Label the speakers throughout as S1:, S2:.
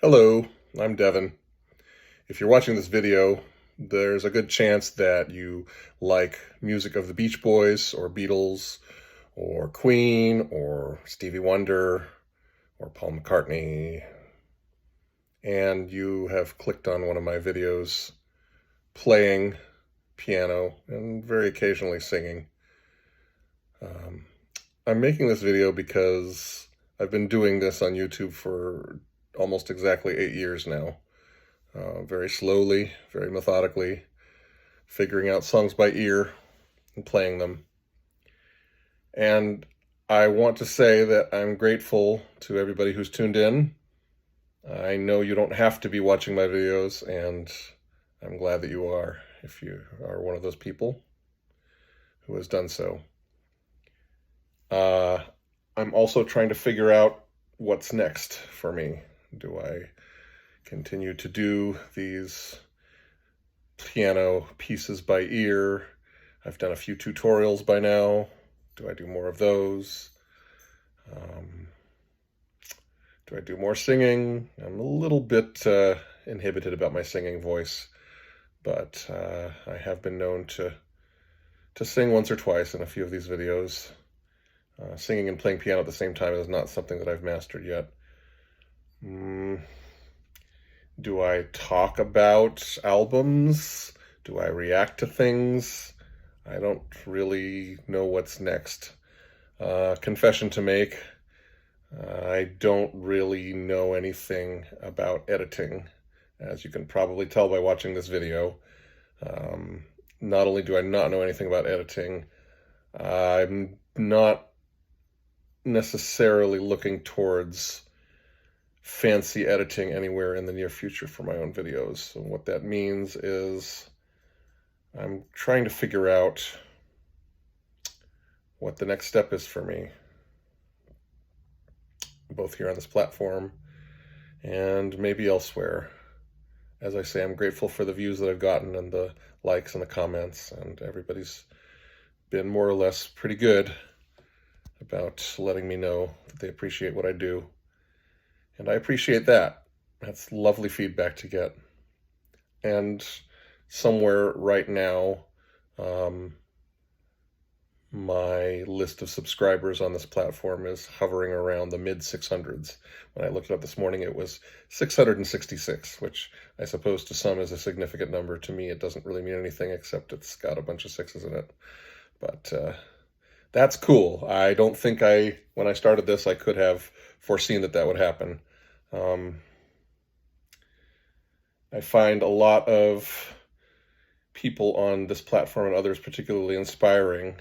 S1: Hello, I'm Devin. If you're watching this video, there's a good chance that you like music of the Beach Boys or Beatles or Queen or Stevie Wonder or Paul McCartney, and you have clicked on one of my videos playing piano and very occasionally singing. Um, I'm making this video because I've been doing this on YouTube for almost exactly 8 years now. Very slowly, very methodically, figuring out songs by ear and playing them. And I want to say that I'm grateful to everybody who's tuned in. I know you don't have to be watching my videos, and I'm glad that you are, if you are one of those people who has done so. I'm also trying to figure out what's next for me. Do I continue to do these piano pieces by ear? I've done a few tutorials by now. Do I do more of those? Do I do more singing? I'm a little bit inhibited about my singing voice, but I have been known to sing once or twice in a few of these videos. Singing and playing piano at the same time is not something that I've mastered yet. Do I talk about albums? Do I react to things? I don't really know what's next. Confession to make, I don't really know anything about editing, as you can probably tell by watching this video. Not only do I not know anything about editing, I'm not necessarily looking towards fancy editing anywhere in the near future for my own videos. And what that means is I'm trying to figure out what the next step is for me, both here on this platform and maybe elsewhere. As I say, I'm grateful for the views that I've gotten and the likes and the comments, and everybody's been more or less pretty good about letting me know that they appreciate what I do. And I appreciate that. That's lovely feedback to get. And somewhere right now, my list of subscribers on this platform is hovering around the mid 600s. When I looked it up this morning, it was 666, which I suppose to some is a significant number. To me, it doesn't really mean anything except it's got a bunch of sixes in it. But that's cool. I don't think when I started this, I could have foreseen that would happen. I find a lot of people on this platform and others particularly inspiring,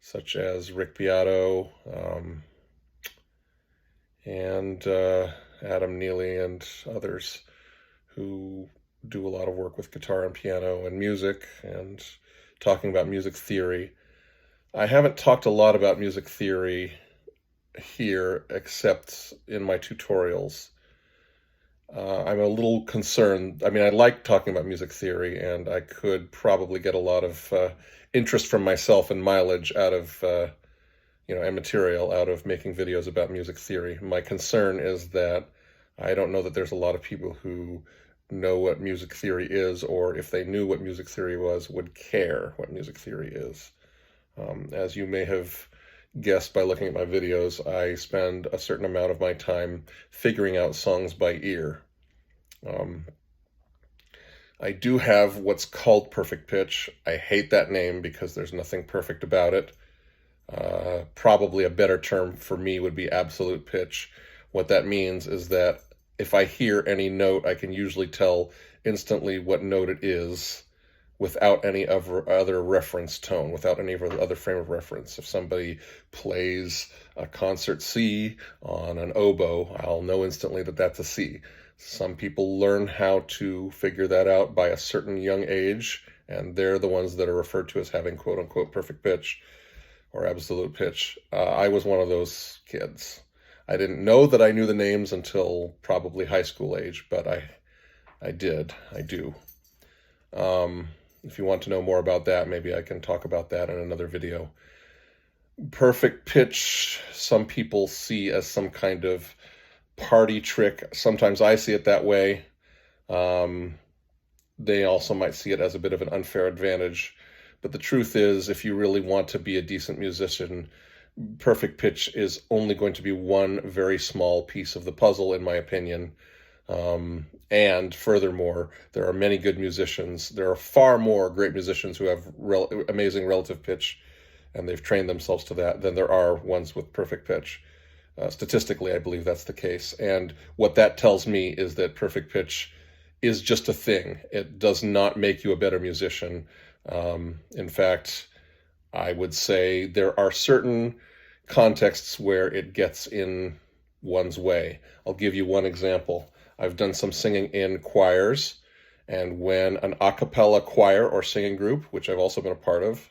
S1: such as Rick Beato, and Adam Neely and others who do a lot of work with guitar and piano and music and talking about music theory. I haven't talked a lot about music theory here except in my tutorials. I'm a little concerned. I mean, I like talking about music theory, and I could probably get a lot of interest from myself and mileage out of, and material out of making videos about music theory. My concern is that I don't know that there's a lot of people who know what music theory is, or if they knew what music theory was, would care what music theory is. As you may have guessed by looking at my videos, I spend a certain amount of my time figuring out songs by ear. I do have what's called perfect pitch. I hate that name because there's nothing perfect about it. Probably a better term for me would be absolute pitch. What that means is that if I hear any note, I can usually tell instantly what note it is without any other reference tone, without any other frame of reference. If somebody plays a concert C on an oboe, I'll know instantly that that's a C. Some people learn how to figure that out by a certain young age, and they're the ones that are referred to as having quote-unquote perfect pitch or absolute pitch. I was one of those kids. I didn't know that I knew the names until probably high school age, but I do. If you want to know more about that, maybe I can talk about that in another video. Perfect pitch, some people see as some kind of party trick. Sometimes I see it that way. They also might see it as a bit of an unfair advantage. But the truth is, if you really want to be a decent musician, perfect pitch is only going to be one very small piece of the puzzle, in my opinion. And furthermore, there are many good musicians. There are far more great musicians who have amazing relative pitch, and they've trained themselves to that, than there are ones with perfect pitch. Statistically, I believe that's the case. And what that tells me is that perfect pitch is just a thing. It does not make you a better musician. In fact, I would say there are certain contexts where it gets in one's way. I'll give you one example. I've done some singing in choirs, and when an a cappella choir or singing group, which I've also been a part of,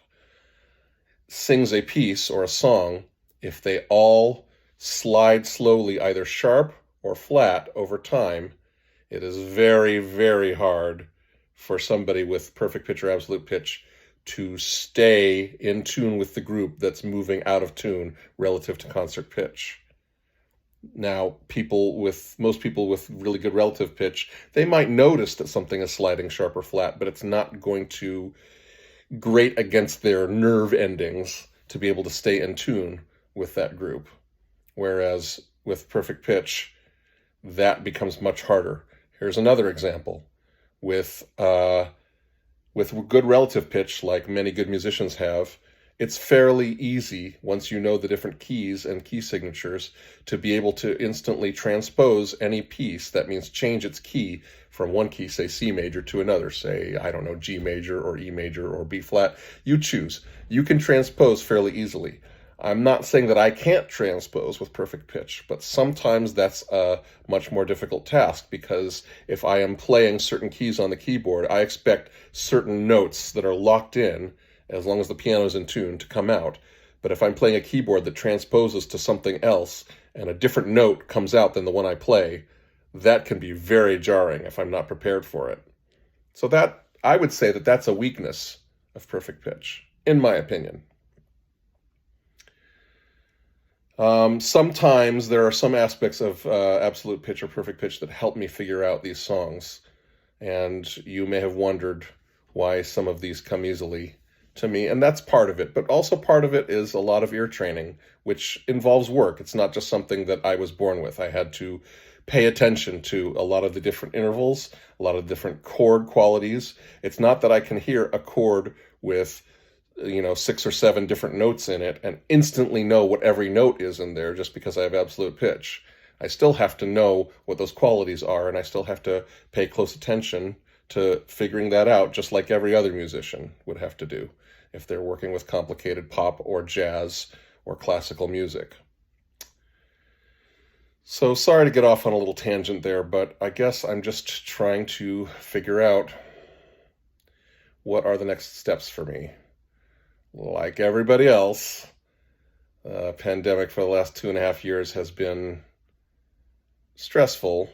S1: sings a piece or a song, if they all slide slowly, either sharp or flat over time, it is very, very hard for somebody with perfect pitch or absolute pitch to stay in tune with the group that's moving out of tune relative to concert pitch. Now, most people with really good relative pitch, they might notice that something is sliding sharp or flat, but it's not going to grate against their nerve endings to be able to stay in tune with that group. Whereas with perfect pitch, that becomes much harder. Here's another example. With good relative pitch, like many good musicians have, it's fairly easy, once you know the different keys and key signatures, to be able to instantly transpose any piece. That means change its key from one key, say C major, to another, say, I don't know, G major or E major or B flat. You choose. You can transpose fairly easily. I'm not saying that I can't transpose with perfect pitch, but sometimes that's a much more difficult task, because if I am playing certain keys on the keyboard, I expect certain notes that are locked in, as long as the piano is in tune, to come out. But if I'm playing a keyboard that transposes to something else and a different note comes out than the one I play, that can be very jarring if I'm not prepared for it. So that, I would say that that's a weakness of perfect pitch, in my opinion. Sometimes there are some aspects of absolute pitch or perfect pitch that help me figure out these songs. And you may have wondered why some of these come easily to me, and that's part of it. But also part of it is a lot of ear training, which involves work. It's not just something that I was born with. I had to pay attention to a lot of the different intervals, a lot of different chord qualities. It's not that I can hear a chord with 6 or 7 different notes in it and instantly know what every note is in there just because I have absolute pitch. I still have to know what those qualities are, and I still have to pay close attention to figuring that out, just like every other musician would have to do if they're working with complicated pop or jazz or classical music. So sorry to get off on a little tangent there, but I guess I'm just trying to figure out what are the next steps for me. Like everybody else, the pandemic for the last 2.5 years has been stressful,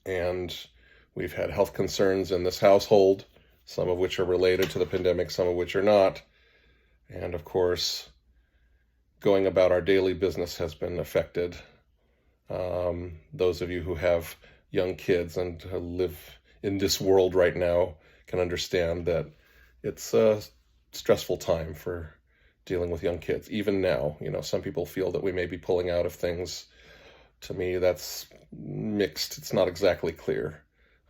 S1: and we've had health concerns in this household, some of which are related to the pandemic, some of which are not. And of course, going about our daily business has been affected. Those of you who have young kids and live in this world right now can understand that it's a stressful time for dealing with young kids. Even now, some people feel that we may be pulling out of things. To me, that's mixed. It's not exactly clear.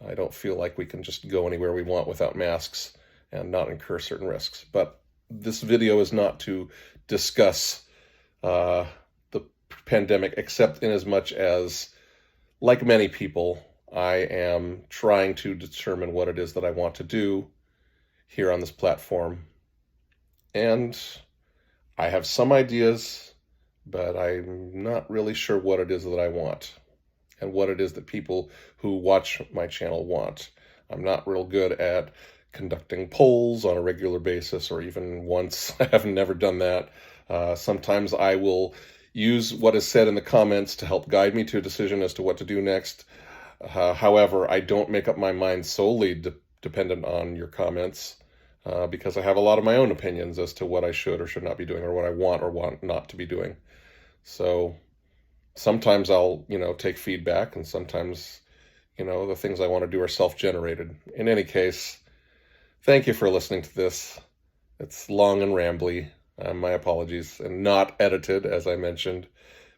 S1: I don't feel like we can just go anywhere we want without masks and not incur certain risks. But this video is not to discuss the pandemic, except in as much as, like many people, I am trying to determine what it is that I want to do here on this platform. And I have some ideas, but I'm not really sure what it is that I want and what it is that people who watch my channel want. I'm not real good at conducting polls on a regular basis, or even once. I have never done that. Sometimes I will use what is said in the comments to help guide me to a decision as to what to do next. However, I don't make up my mind solely dependent on your comments, because I have a lot of my own opinions as to what I should or should not be doing, or what I want or want not to be doing. So Sometimes I'll, take feedback, and sometimes, the things I want to do are self-generated. In any case, thank you for listening to this. It's long and rambly. My apologies. And not edited, as I mentioned,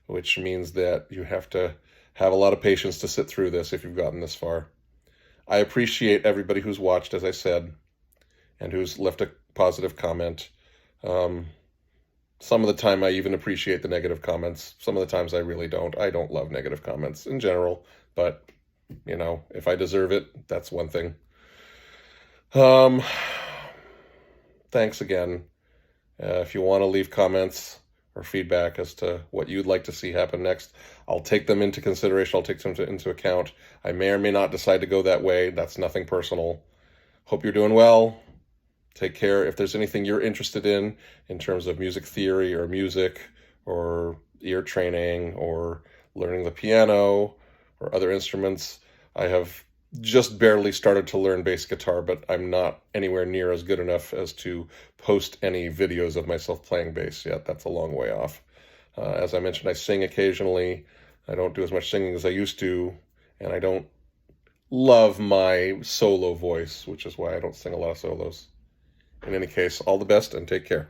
S1: which means that you have to have a lot of patience to sit through this if you've gotten this far. I appreciate everybody who's watched, as I said, and who's left a positive comment. Some of the time I even appreciate the negative comments. Some of the times I really don't. I don't love negative comments in general, but, if I deserve it, that's one thing. Thanks again. If you want to leave comments or feedback as to what you'd like to see happen next, I'll take them into consideration. I'll take them into account. I may or may not decide to go that way. That's nothing personal. Hope you're doing well. Take care. If there's anything you're interested in terms of music theory or music or ear training or learning the piano or other instruments, I have just barely started to learn bass guitar, but I'm not anywhere near as good enough as to post any videos of myself playing bass yet. That's a long way off. As I mentioned, I sing occasionally. I don't do as much singing as I used to, and I don't love my solo voice, which is why I don't sing a lot of solos. In any case, all the best and take care.